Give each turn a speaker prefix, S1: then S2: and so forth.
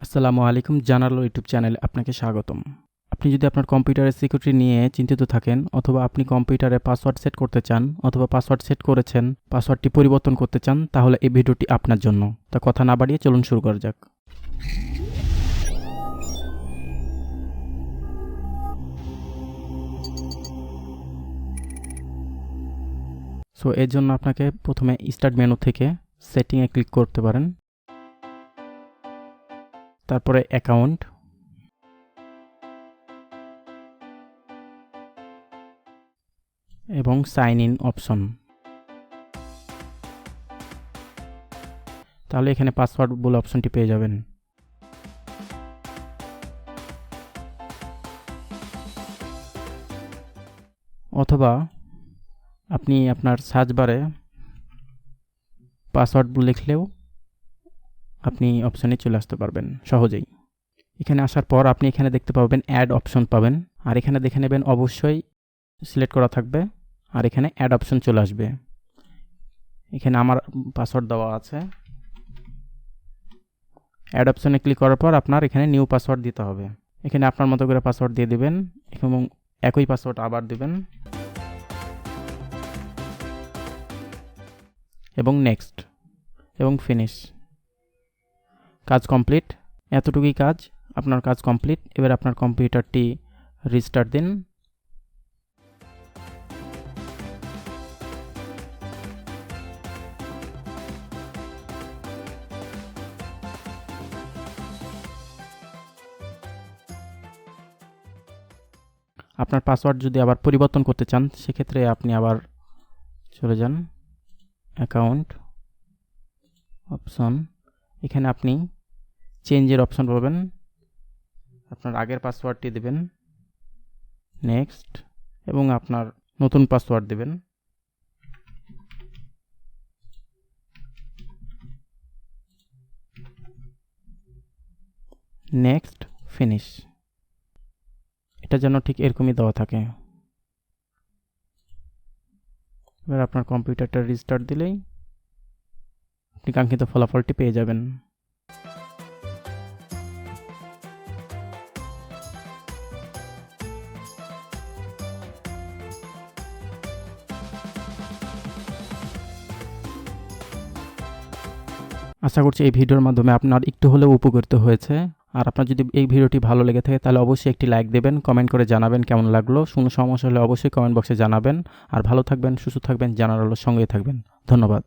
S1: আসসালামু আলাইকুম, জানার ইউটিউব চ্যানেলে আপনাকে স্বাগতম। আপনি যদি আপনার কম্পিউটারের সিকিউরিটি নিয়ে চিন্তিত থাকেন, অথবা আপনি কম্পিউটারে পাসওয়ার্ড সেট করতে চান, অথবা পাসওয়ার্ড সেট করেছেন, পাসওয়ার্ডটি পরিবর্তন করতে চান, তাহলে এই ভিডিওটি আপনার জন্য। তা কথা না বাড়িয়ে চলুন শুরু করা যাক। সো এর জন্য আপনাকে প্রথমে স্টার্ট মেনু থেকে সেটিংয়ে ক্লিক করতে পারেন, তারপরে অ্যাকাউন্ট, এবং সাইন ইন অপশন। তাহলে এখানে পাসওয়ার্ড বলে অপশনটি পেয়ে যাবেন। অথবা আপনি আপনার সার্চ বারে পাসওয়ার্ড লিখলেও আপনি অপশনে চলে আসতে পারবেন সহজেই। এখানে আসার পর আপনি এখানে দেখতে পাবেন অ্যাড অপশন পাবেন, আর এখানে দেখে নেবেন অবশ্যই সিলেক্ট করা থাকবে, আর এখানে অ্যাড অপশন চলে আসবে। এখানে আমার পাসওয়ার্ড দেওয়া আছে। অ্যাড অপশনে ক্লিক করার পর আপনার এখানে নিউ পাসওয়ার্ড দিতে হবে। এখানে আপনার মতো করে পাসওয়ার্ড দিয়ে দিবেন এবং একই পাসওয়ার্ড আবার দিবেন এবং নেক্সট এবং ফিনিশ। কাজ কমপ্লিট। এতটুকুই কাজ, আপনার কাজ কমপ্লিট। এবার আপনার কম্পিউটারটি রিস্টার্ট দিন। আপনার পাসওয়ার্ড যদি আবার পরিবর্তন করতে চান, সেক্ষেত্রে আপনি আবার চলে যান অ্যাকাউন্ট, অপশন। এখানে আপনি চেঞ্জের অপশন পাবেন। আপনার আগের পাসওয়ার্ডটি দেবেন, নেক্সট, এবং আপনার নতুন পাসওয়ার্ড দেবেন। Next, finish. এটা যেন ঠিক এরকমই দেওয়া থাকে। এবার আপনার কম্পিউটারটা রিস্টার্ট দিলেই আপনি কাঙ্ক্ষিত ফলাফলটি পেয়ে যাবেন। আশা করছি এই ভিডিওর মাধ্যমে আপনার একটু হলেও উপকৃত হয়েছে। আর আপনার যদি এই ভিডিওটি ভালো লেগে থাকে তাহলে অবশ্যই একটি লাইক দেবেন, কমেন্ট করে জানাবেন কেমন লাগলো। কোনো সমস্যা হলে অবশ্যই কমেন্ট বক্সে জানাবেন। আর ভালো থাকবেন, সুস্থ থাকবেন, জানার আলোর সঙ্গেই থাকবেন। ধন্যবাদ।